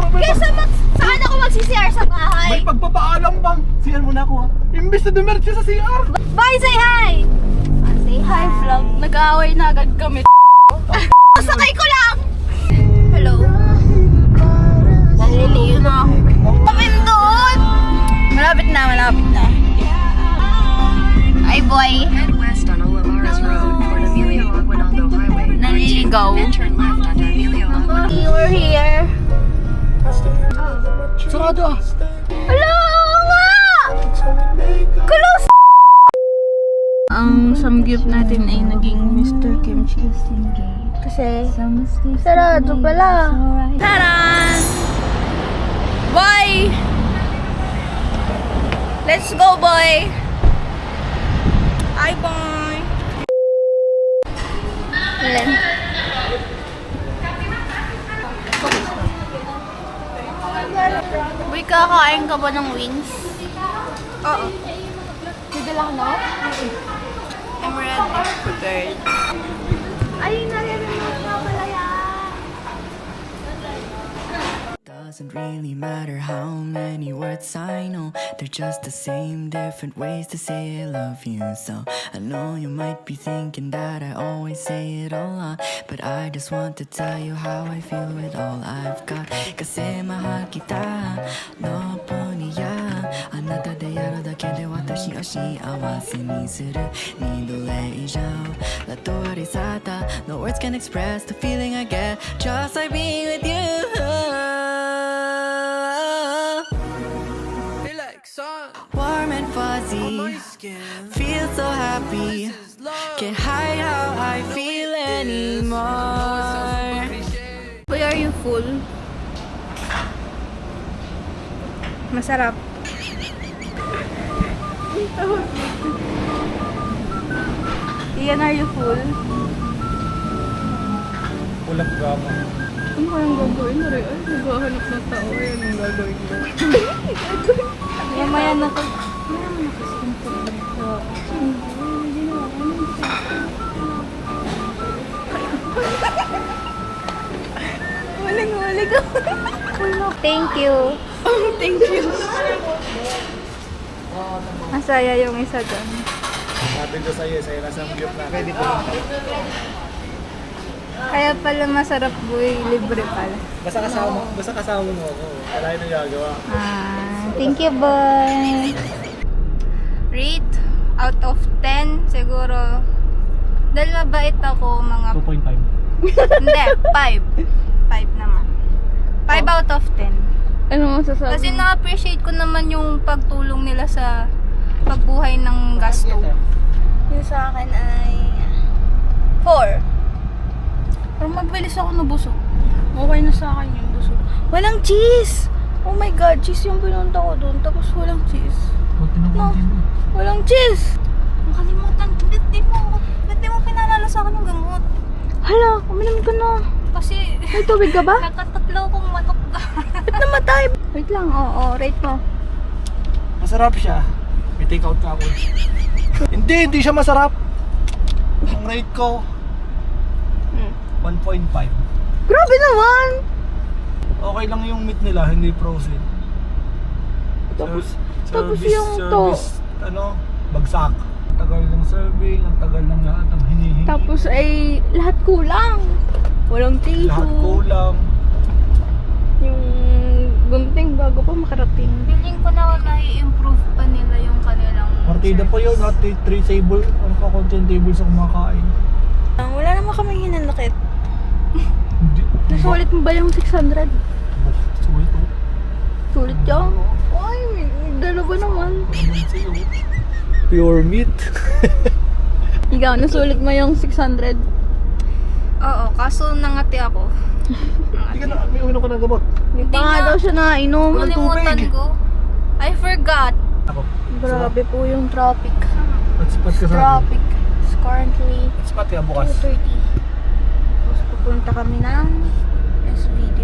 Kesa saan ako mag-CR sa bahay? May pagpapaalam bang? CR muna ako ha. Imbis na dumiretso sa CR. Bye, say hi! Say hi, vlog. Nag-aaway na agad kami. Sakay ko lang! Hello? Naliliyo na ako. Kapin doon! Malapit na, malapit na. Ay, boy. Head west on Olivares Road toward Emilio Aguinaldo Highway. Naliligaw. Then turn left onto Emilio Aguinaldo. We're here. Sarado ah. Hello nga! Close! Ang samgyup natin ay naging Mr. Kimchi. Kasi sarado pala. Taran! Boy! Let's go, boy! Hi, boy! Ayan. Boy, kakain ka ba ng wings? Oo. Nagdala ka na? I'm ready. Prepared. Ay, nalilimutan nga pala yan. Doesn't really matter how many words I know, they're just the same, different ways to say I love you. So I know you might be thinking that I always say it a lot, but I just want to tell you how I feel with all I've got. Kasi mahal kita, no po niya, anata de yaru dake de watashi o shiawase ni suru, ni dole ijou da to arisata. No words can express the feeling I get just like being with you. Warm and fuzzy, feel so happy, can't hide how I feel anymore. Boy, are you full? Masarap. Ian, are you full? Walang drama. Ano kayang gagawin mo rin? Ay, naghahanap ng tao. Ayan ang gagawin ko. Maya na ko. Huling-huling ko. Thank you. Thank you. Masaya yung isa doon. Sabi ko sa'yo na samgyup na. Pwede ko. Kaya pala masarap, boy. Libre pala. Basta kasama mo ako. Wala yung nagagawa. Thank you, boy. Rate out of 10, siguro. Dahil mabait ako, mga... 2.5. Hindi, 5. 5 naman. 5 out of 10. Ano masasabi? Kasi na-appreciate ko naman yung pagtulong nila sa pagbuhay ng gasto. Yung sa akin ay 4. Pero mabilis ako nabusog. Okay na sa akin yung busog. Walang cheese! Oh my god, cheese yung pinunta ko doon. Tapos walang cheese. No, walang cheese! Nakalimutan. Ba't di mo pinalala sa akin yung gamot? Hala, uminom ka na. Kasi May tubig ka ba? nakatatlo kong manok. Ba't namatay? Wait lang, oo, rate mo. Masarap siya. May take out ka ako. Hindi siya masarap. Ang rate ko 1.5. Grabe naman! Okay lang yung meat nila, hindi frozen. Tapos yung bagsak. Tagal ng serving, ang tagal ng lahat ng hinihingi. Tapos ay lahat kulang. Walang tissue. Lahat kulang. Yung gunting bago pa makarating. Feeling ko na i-improve pa nila yung kanilang Partida pa yun, at 3 table, ang kakontent table sa kumakain. Wala naman kaming hinanakit. Hindi. Nasulit mo ba yung 600? Sulit oh. Sulit yan? Ay, may dalawa naman. Pure meat. Ikaw, nasulit mo yung 600? Oo, kaso nangati ako. Hindi ka na, may uminom ka ng gamot. Hindi pa nga daw siya nainom. Kalimutan ko. I forgot. Ako. Grabe po yung traffic. Hotspot ka sa akin. Traffic. It's currently Hotspot ka bukas. 2:30. Tapos pupunta kami ng SBD.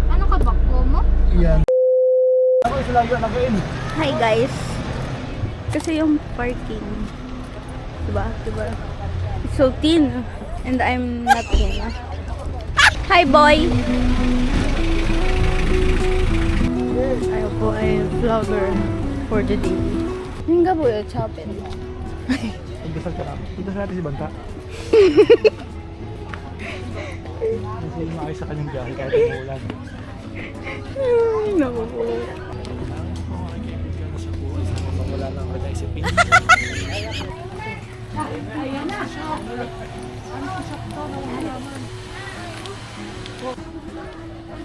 Ano ka ba? Como? Yan. Ako isa lagi ang nakain. Hi guys. Kasi yung parking. Diba? It's so thin. And I'm not thin. Hi boy! po ay vlogger for the day. Yung gabo yung chopin. Pagdasal ka namin. Pagdasal natin si Banta. Kasi maayos sa kanyang biyahe kahit umuulan. Ay, naku po. Wala lang ako naisipin.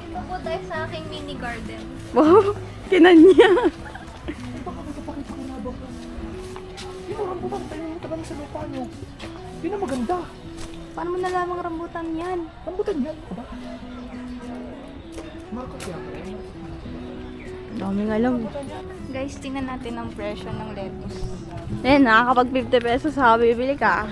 Ito po tayo sa aking mini garden. Wow, kinanya. Yung rambutan tayo yung tagal sa lupa nyo. Hindi na maganda. Paano mo nalamang rambutan yan? Rambutan yan. Aba? Marcos yan. Daming alam. Guys, tingnan natin ang presyo ng lettuce. Eh, nakakapag 50 pesos ha, bibili ka.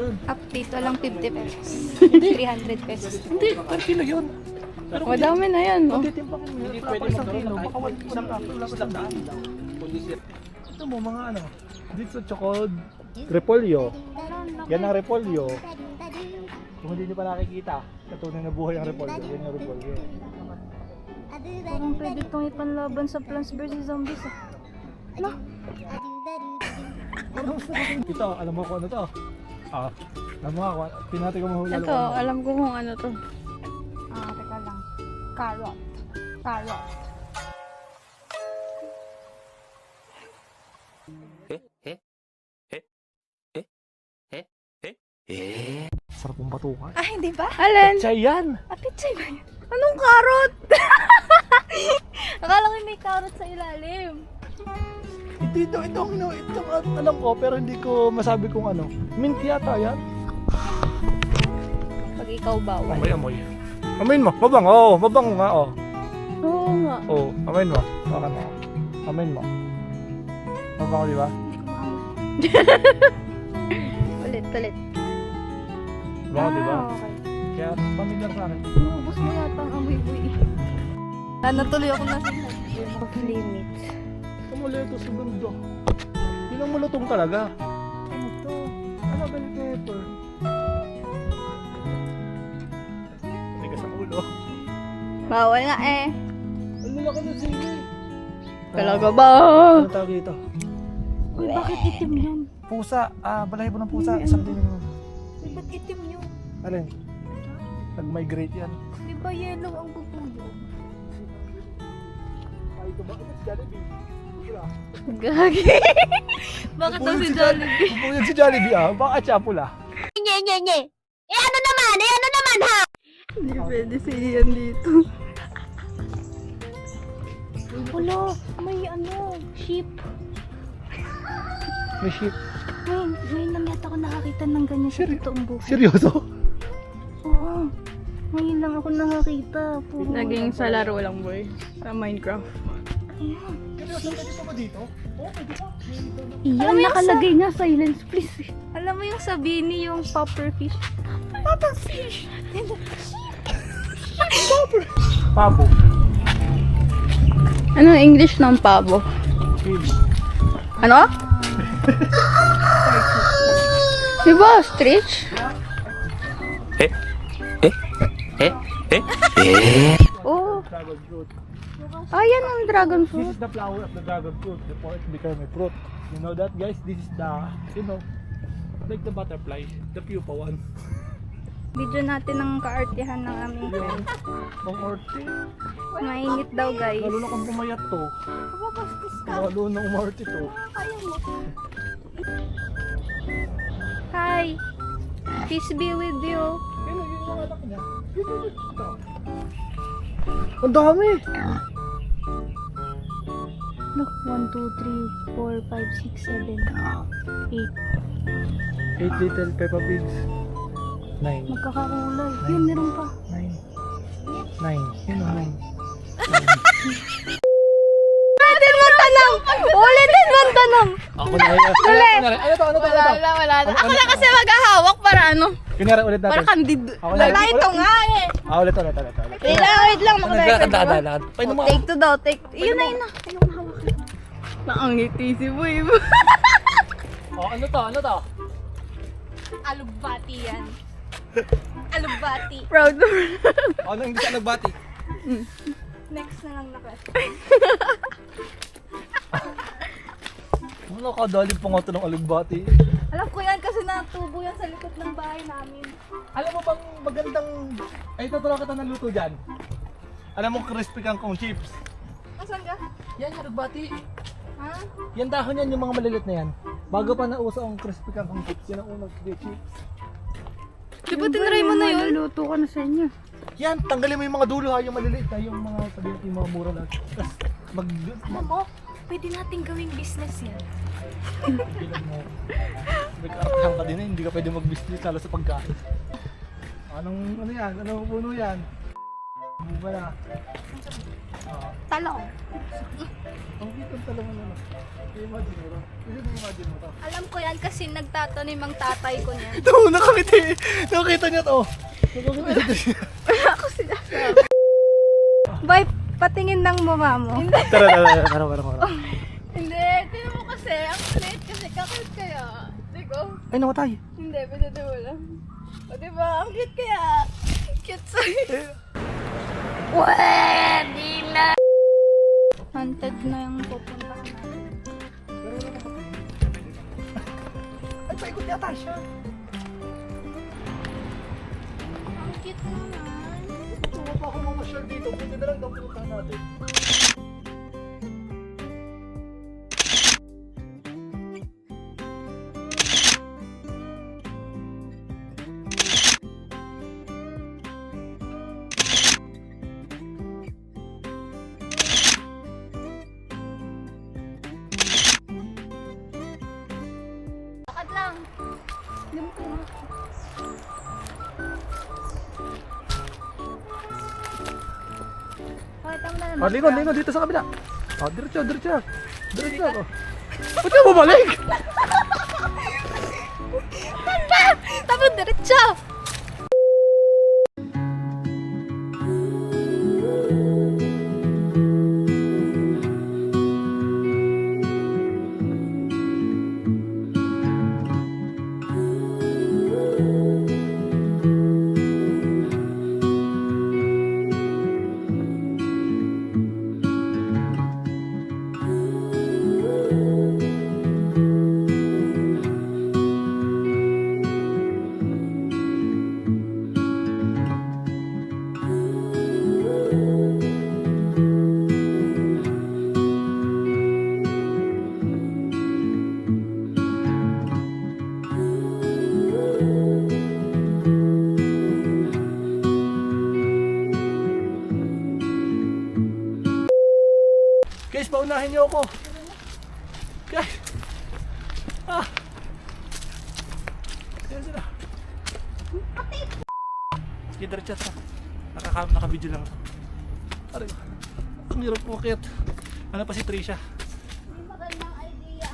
Up dito lang 50 pesos. 300 pesos. Hindi, per kilo yun. Pero kung Madami na yan, no? titimpangin mo yun, pwede isang kilo. Baka wala pa isang daan. Ito mo, mga ano. Dito sa Chocod, repolyo. Yan ang repolyo. Kung hindi nyo pa nakikita, katunay na buhay ang repolyo. Yan ang repolyo. Parang pwede itong ipanlaban sa Plants vs. Zombies ah. No? Ito, alam mo kung ano to? Alam mo ako, pinati ko mahula. Ito, alam ko kung ano to. Teka lang. Carrot. Carrot. Sarap mong batukan. Ah, hindi ba? Alin? Chay yan! Apitsay ba yan? Anong karot? Akala ko may carrot sa ilalim. Ito alam ko, pero hindi ko masabi kung ano. Mint yata yan. Pag ikaw bawal. Amoy. Amayin mo, mabango. Mabango nga, oh. Oo nga. Oo, amayin mo. Baka na. Amayin mo. Mabango, di ba? Ulit. Mabango, di ba? Okay. Kaya, pamilyar sa akin. Ubus mo yata ang amoy-boy. Natuloy ako na sa Off limit. Kumuleto sa bundok. Yun ang malutong talaga. Ano to? Ano bell pepper? Tigas ang ulo. Bawal nga eh. Ang lalaki ng sili. Talaga ba? Ano tawag dito? Uy, bakit itim yun? Pusa. Balahibo ng pusa. Isang din mo. Uy, ba't itim yun? Alin? Nag-migrate yan. Di ba yellow ang bubulo? Ay, ito ba? Ito si Jollibee. Gagi. Bakit daw si Jollibee? Pupuyod si Jollibee Bakit siya pula? Hindi pwede si Ian dito. Wala, may sheep. May sheep. Ngayon lang yata ako nakakita ng ganyan sa totoong buhay. Seryoso? Oo. Ngayon lang ako nakakita. Puro. Naging sa laro lang, boy. Sa Minecraft. Seryoso ka dito ba dito? Oo, pwede ba? Iyan, nakalagay nga silence, please. Alam mo yung sabini, yung pufferfish. Pufferfish! Pabo. Ano ang English ng pabo? Pig. Ano? Diba, ostrich? Oh, Dragon fruit. ayan ang dragon This fruit. is the flower of the dragon fruit before it became a fruit. You know that, guys? This is the, like the butterfly, the pupa one. Video natin ng kaartihan ng aming friend. Pang orte. Mainit daw, guys. Lalo na kung pumayat to. Lalo na umorte to. Hi! Peace be with you. Yun yung anak niya. Ito. Ang dami! Look, 1, 2, 3, 4, 5, 6, 7, 8. 8 little Peppa Pigs. 9. Magkakakulay. Yun, meron pa. 9. Yun ang 9. Ulitin mo tanong! Ulitin mo tanong! Ako na rin. Ano to? Wala. Ako na kasi maghahawak para ano? Kunyari ulit natin. Para candid. Ako na. Wala ito nga eh. Ulit. Wait lang. Nagkakadaan. Painom mo. Take 2 daw, take 2. Yun na. Ayoko na hawakan. Nakangiti si Boy. Ano to? Alugbati yan. Alugbati. Proud of Ano hindi sa nagbati? Next na lang nakas. Wala ka, dali pa nga ito ng alugbati. Alam ko yan kasi natubo yan sa likod ng bahay namin. Alam mo bang magandang... Ay, tutulungan kita ng luto dyan. Alam mo, crispy kangkong chips. Asan ka? Yan, alugbati. Ha? Yan dahon yan, yung mga malilit na yan. Bago pa nauso ang crispy kangkong chips, yan ang unang chips. Di ba tinry mo na yun? Maluluto ka na sa inyo. Yan, tanggalin mo yung mga dulo ha, yung maliliit ha, yung mga sabihin natin yung mga mura lang. Tapos Alam mo, pwede nating gawing business yan. Bilang mo. Nag-araphan ka din eh, hindi ka pwede mag-business lalo sa pagkain. Anong ano yan? Anong puno yan? Buka na. Talong. Ang kitang talaga na. I-imagine mo to. Kasi na-imagine mo to. Alam ko yan kasi nagtatanim ang tatay ko niyan. Ito, nakakita eh. Nakakita niya to. Nakakita niya. Bay, patingin ng mama mo. Tara. Hindi, tingnan mo kasi. Ang kulit kasi kakit kaya. Digo? Ay, namatay. Hindi, pinito mo lang. O diba, ang cute kaya. Cute sa'yo. Pwede na. Haunted na yung pupuntahan natin. Ay, paikot yata siya. Ang cute naman. Tuwa pa ako mamasyal dito. Pwede na lang daw puntahan natin. Lakad lang. Hindi mo kaya. Pakita mo na naman. Lingon dito sa kabila. Diretso. Diretso. Ba't ka bumalik? Tapos diretso. Guys, paunahin niyo ako. Guys. Yan sila. Sige, diretso ito. Naka-video lang ito. Aray, ang hirap po kit. Ano pa si Trisha? Magandang idea.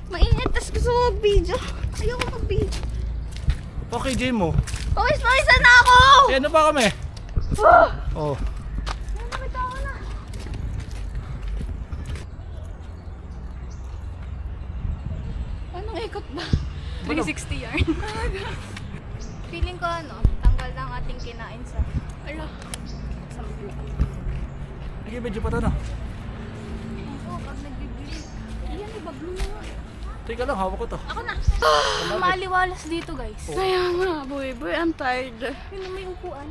Mainit, tas gusto ko mag-video. Ayoko mag-video. Okay, Jim mo. Pawis-pawisan na ako! Eh, ano pa kami? Oh. Nakita ko na. Anong ikot ba? 360 yarn. Feeling ko tanggal na ang ating kinain sa... Ala. Sa vlog. Sige, medyo pa ito na. Oo, pag nagbibili. Ayan, ibablo na nga. Teka lang, hawak ko to. Ako na. Maliwalas dito, guys. Kaya nga, boy, I'm tired. Yun na may upuan.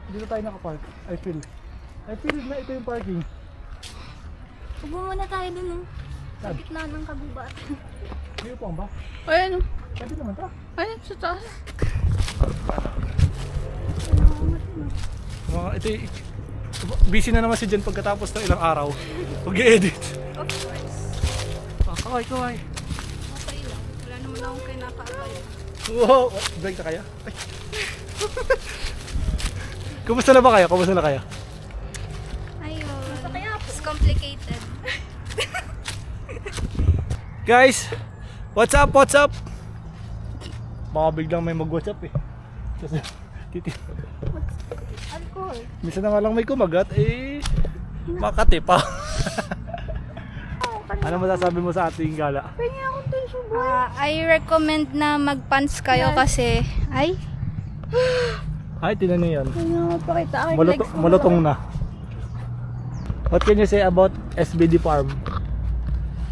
Dito tayo nakapark. I feel na ito yung parking. Upo muna tayo dun, no? Sa Saan? gitna ng kagubatan. May upang ba? Ayan, Pwede naman ito. ayan, sa taas. Ito busy na naman si Jen pagkatapos ng ilang araw. Mag-edit. Of course. Kaway. Okay lang. Wala naman akong kinakaabay. Wow! Break na kaya? Ay. Kumusta na ba kayo? Ayun. It's complicated. Guys! What's up? Baka biglang may mag-WhatsApp eh. Kasi, Alcohol. minsan na nga lang may kumagat, eh, makati pa. Ano masasabi mo sa ating gala? Pengi akong tissue boy. I recommend na mag-pants kayo kasi, ay, Ay, tinan niyo yan. Pengi ako pakita aking Malutong, legs mo. malutong na. What can you say about SBD Farm?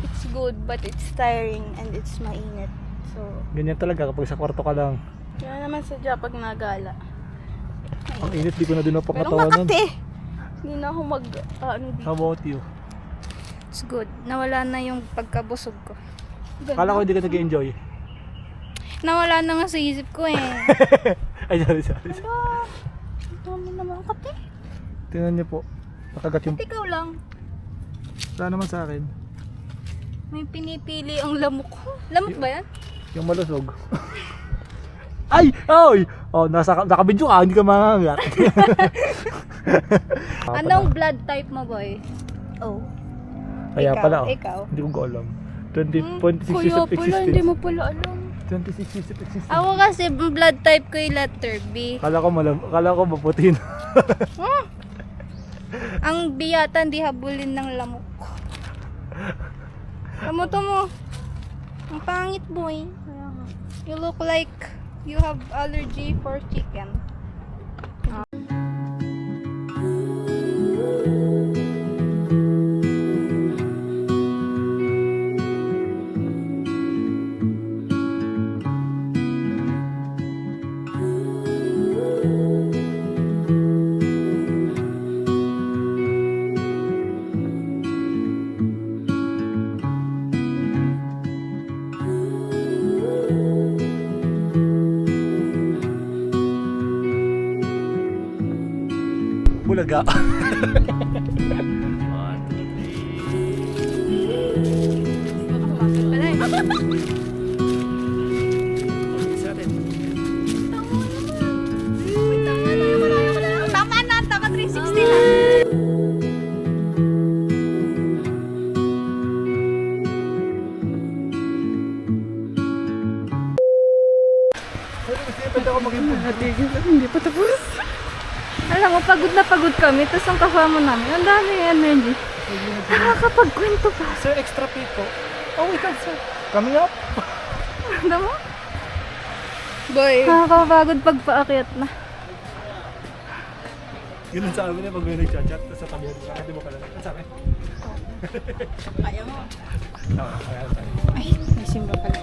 It's good but it's tiring and it's mainit. So, Ganyan talaga kapag sa kwarto ka lang. kaya naman sadya pag nagala. Ang init, di ko na din Pero mapakatawanan. makati! Hindi na ako ano dito. How about you? it's good. Nawala na yung pagkabusog ko. Kala ko hindi ka nag-enjoy. Nawala na nga sa isip ko eh. Ay, sorry. Ang dami naman kati. Tingnan niyo po. Nakagat yung... Ikaw lang. Wala naman sa akin. May pinipili ang lamok ko. Lamok ba yan? Yung malusog. Ay! Ay! Oh, nakabidyo ka, hindi ka mangangat. Anong blood type mo, boy? Oh. Kaya Ikaw, pala, oh. ikaw. Hindi ko alam. 26 years Kuya of pala, hindi existence. mo pala alam. 26 years of existence. Ako kasi blood type ko yung letter B. Kala ko maputi na. Ang biyata hindi habulin ng lamok. Kamuto mo. Ang pangit, boy. You look like you have allergy for chicken. Bulaga. Tama na, taka 360 na. Pwede ako maging Hindi pa tapos. Alam mo, pagod na pagod kami, tapos ang kasama namin, ang dami energy. Nakakapagkwento pa. Sir, extra pay po. Oh, wait up, sir. Coming up. Alam mo? Boy. Nakakapagod pagpaakyat na. Ganun sa amin pag may nag-chat, tapos sa tabi, nakati mo pala. Ano sabi? Kaya mo. Kaya tayo. Ay, may simba pala.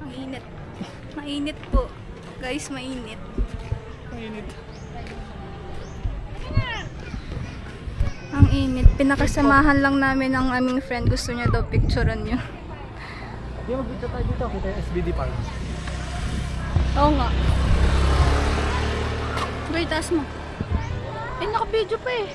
Ang init. Mainit po. Guys, mainit. Mainit. Ang init. Pinakasamahan lang namin ang aming friend. Gusto niya daw picturean yun. Hindi, mag-video tayo dito. Kita yung SBD Farm. Oo nga. Boy, taas mo. Eh, naka-video pa eh.